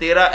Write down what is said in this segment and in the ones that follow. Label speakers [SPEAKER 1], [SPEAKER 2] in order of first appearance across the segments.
[SPEAKER 1] 13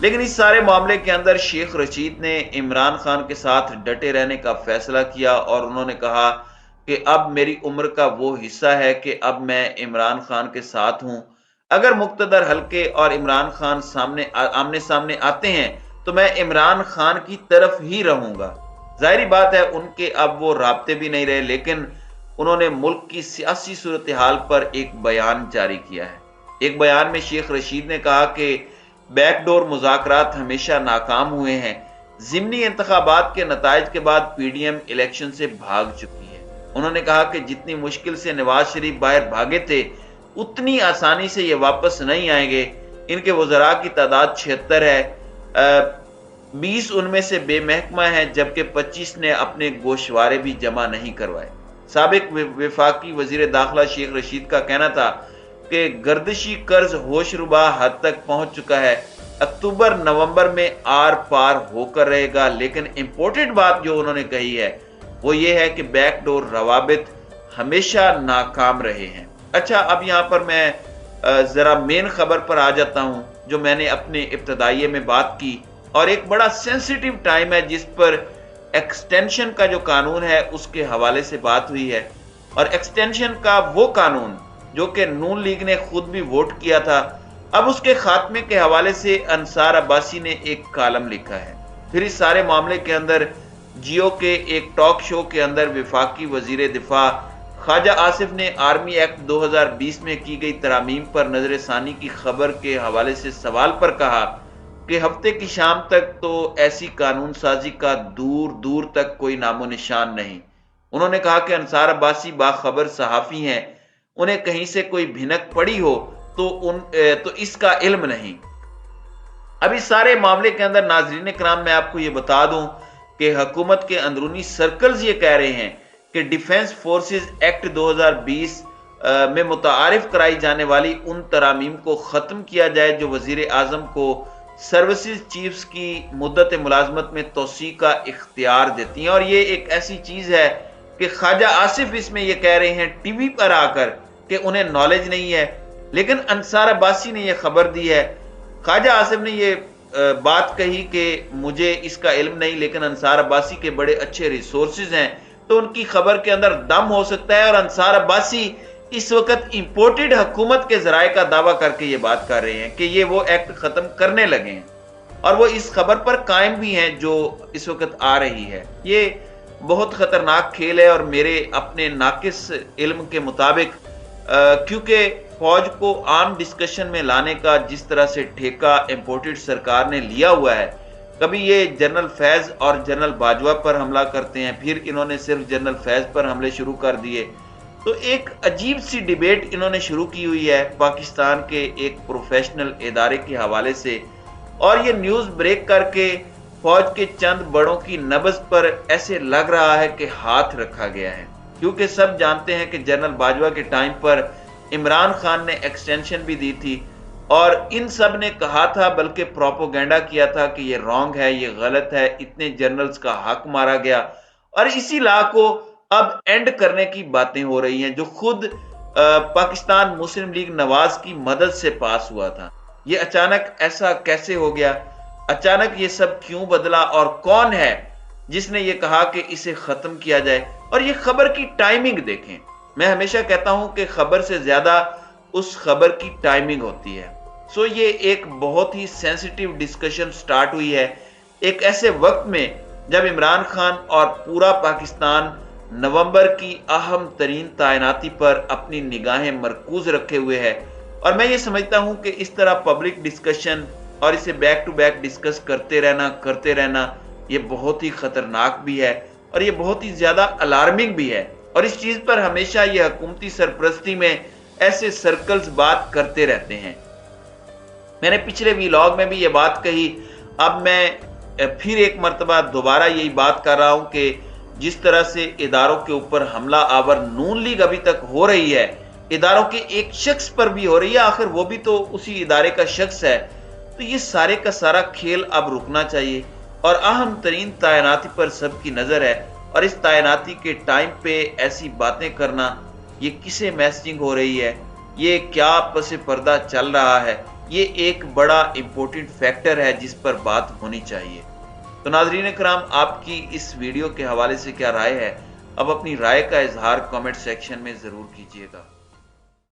[SPEAKER 1] لیکن اس سارے معاملے کے اندر شیخ رشید نے عمران خان کے ساتھ ڈٹے رہنے کا فیصلہ کیا اور انہوں نے کہا کہ اب میری عمر کا وہ حصہ ہے کہ اب میں عمران خان کے ساتھ ہوں، اگر مقتدر حلقے اور عمران خان آمنے سامنے آتے ہیں تو میں عمران خان کی طرف ہی رہوں گا۔ ظاہری بات ہے ان کے اب وہ رابطے بھی نہیں رہے، لیکن انہوں نے ملک کی سیاسی صورتحال پر ایک بیان جاری کیا ہے۔ ایک بیان میں شیخ رشید نے کہا کہ بیک ڈور مذاکرات ہمیشہ ناکام ہوئے ہیں، ضمنی انتخابات کے نتائج کے بعد پی ڈی ایم الیکشن سے بھاگ چکی ہے۔ انہوں نے کہا کہ جتنی مشکل سے نواز شریف باہر بھاگے تھے اتنی آسانی سے یہ واپس نہیں آئیں گے۔ ان کے وزراء کی تعداد 76 ہے، 20 ان میں سے بے محکمہ ہیں جبکہ 25 نے اپنے گوشوارے بھی جمع نہیں کروائے۔ سابق وفاقی وزیر داخلہ شیخ رشید کا کہنا تھا کہ گردشی قرض ہوش ربا حد تک پہنچ چکا ہے، اکتوبر نومبر میں آر پار ہو کر رہے گا، لیکن امپورٹنٹ بات جو انہوں نے کہی ہے وہ یہ ہے کہ بیک ڈور روابط ہمیشہ ناکام رہے ہیں۔ اچھا، اب یہاں پر میں ذرا مین خبر پر آ جاتا ہوں جو میں نے اپنے ابتدائیے میں بات کی، اور ایک بڑا سینسیٹیو ٹائم ہے جس پر ایکسٹینشن کا جو قانون ہے اس کے حوالے سے بات ہوئی ہے، اور ایکسٹینشن کا وہ قانون جو کہ نون لیگ نے خود بھی ووٹ کیا تھا، اب اس کے خاتمے کے حوالے سے انصار عباسی نے ایک کالم لکھا ہے۔ پھر اس سارے معاملے کے اندر جیو کے ایک ٹاک شو کے اندر وفاقی وزیر دفاع خواجہ آصف نے آرمی ایکٹ 2020 میں کی گئی ترامیم پر نظر ثانی کی خبر کے حوالے سے سوال پر کہا کہ ہفتے کی شام تک تو ایسی قانون سازی کا دور دور تک کوئی نام و نشان نہیں۔ انہوں نے کہا کہ انصار عباسی باخبر صحافی ہیں، انہیں کہیں سے کوئی بھنک پڑی ہو تو اس کا علم نہیں۔ اب اس سارے معاملے کے اندر ناظرین کرام میں آپ کو یہ بتا دوں کہ حکومت کے اندرونی سرکلز یہ کہہ رہے ہیں کہ ڈیفنس فورسز ایکٹ 2020 میں متعارف کرائی جانے والی ان ترامیم کو ختم کیا جائے جو وزیر اعظم کو سروسز چیفز کی مدت ملازمت میں توسیع کا اختیار دیتی ہیں، اور یہ ایک ایسی چیز ہے کہ خواجہ آصف اس میں یہ کہہ رہے ہیں ٹی وی پر آ کر کہ انہیں نالج نہیں ہے، لیکن انصار عباسی نے یہ خبر دی ہے۔ خواجہ آصف نے یہ بات کہی کہ مجھے اس کا علم نہیں، لیکن انصار عباسی کے بڑے اچھے ریسورسز ہیں تو ان کی خبر کے اندر دم ہو سکتا ہے، اور انصار عباسی اس وقت امپورٹڈ حکومت کے ذرائع کا دعویٰ کر کے یہ بات کر رہے ہیں کہ یہ وہ ایکٹ ختم کرنے لگے ہیں، اور وہ اس خبر پر قائم بھی ہیں جو اس وقت آ رہی ہے۔ یہ بہت خطرناک کھیل ہے، اور میرے اپنے ناقص علم کے مطابق کیونکہ فوج کو عام ڈسکشن میں لانے کا جس طرح سے ٹھیکہ امپورٹڈ سرکار نے لیا ہوا ہے، کبھی یہ جنرل فیض اور جنرل باجوہ پر حملہ کرتے ہیں، پھر انہوں نے صرف جنرل فیض پر حملے شروع کر دیے، تو ایک عجیب سی ڈیبیٹ انہوں نے شروع کی ہوئی ہے پاکستان کے ایک پروفیشنل ادارے کے حوالے سے، اور یہ نیوز بریک کر کے فوج کے چند بڑوں کی نبض پر ایسے لگ رہا ہے کہ ہاتھ رکھا گیا ہے، کیونکہ سب جانتے ہیں کہ جنرل باجوہ کے ٹائم پر عمران خان نے ایکسٹینشن بھی دی تھی، اور ان سب نے کہا تھا، بلکہ پروپوگینڈا کیا تھا کہ یہ رانگ ہے، یہ غلط ہے، اتنے جنرلز کا حق مارا گیا، اور اسی لا کو اب اینڈ کرنے کی باتیں ہو رہی ہیں جو خود پاکستان مسلم لیگ نواز کی مدد سے پاس ہوا تھا۔ یہ اچانک ایسا کیسے ہو گیا؟ اچانک یہ سب کیوں بدلا، اور کون ہے جس نے یہ کہا کہ اسے ختم کیا جائے؟ اور یہ خبر کی ٹائمنگ دیکھیں، میں ہمیشہ کہتا ہوں کہ خبر سے زیادہ اس خبر کی ٹائمنگ ہوتی ہے۔ سو یہ ایک بہت ہی سینسیٹیو ڈسکشن سٹارٹ ہوئی ہے ایک ایسے وقت میں جب عمران خان اور پورا پاکستان نومبر کی اہم ترین تعیناتی پر اپنی نگاہیں مرکوز رکھے ہوئے ہے، اور میں یہ سمجھتا ہوں کہ اس طرح پبلک ڈسکشن اور اسے بیک ٹو بیک ڈسکس کرتے رہنا یہ بہت ہی خطرناک بھی ہے، اور یہ بہت ہی زیادہ الارمنگ بھی ہے، اور اس چیز پر ہمیشہ یہ حکومتی سرپرستی میں ایسے سرکلز بات کرتے رہتے ہیں۔ میں نے پچھلے ویلاگ میں بھی یہ بات کہی، اب میں پھر ایک مرتبہ دوبارہ یہی بات کر رہا ہوں کہ جس طرح سے اداروں کے اوپر حملہ آور نون لیگ ابھی تک ہو رہی ہے، اداروں کے ایک شخص پر بھی ہو رہی ہے، آخر وہ بھی تو اسی ادارے کا شخص ہے، تو یہ سارے کا سارا کھیل اب رکنا چاہیے، اور اہم ترین تعیناتی پر سب کی نظر ہے، اور اس تعیناتی کے ٹائم پہ ایسی باتیں کرنا، یہ کسے میسجنگ ہو رہی ہے، یہ کیا پس پردہ چل رہا ہے، یہ ایک بڑا امپورٹنٹ فیکٹر ہے جس پر بات ہونی چاہیے۔ تو ناظرین اکرام، آپ کی اس ویڈیو کے حوالے سے کیا رائے ہے؟ اب اپنی رائے کا اظہار کامنٹ سیکشن میں ضرور کیجیے گا۔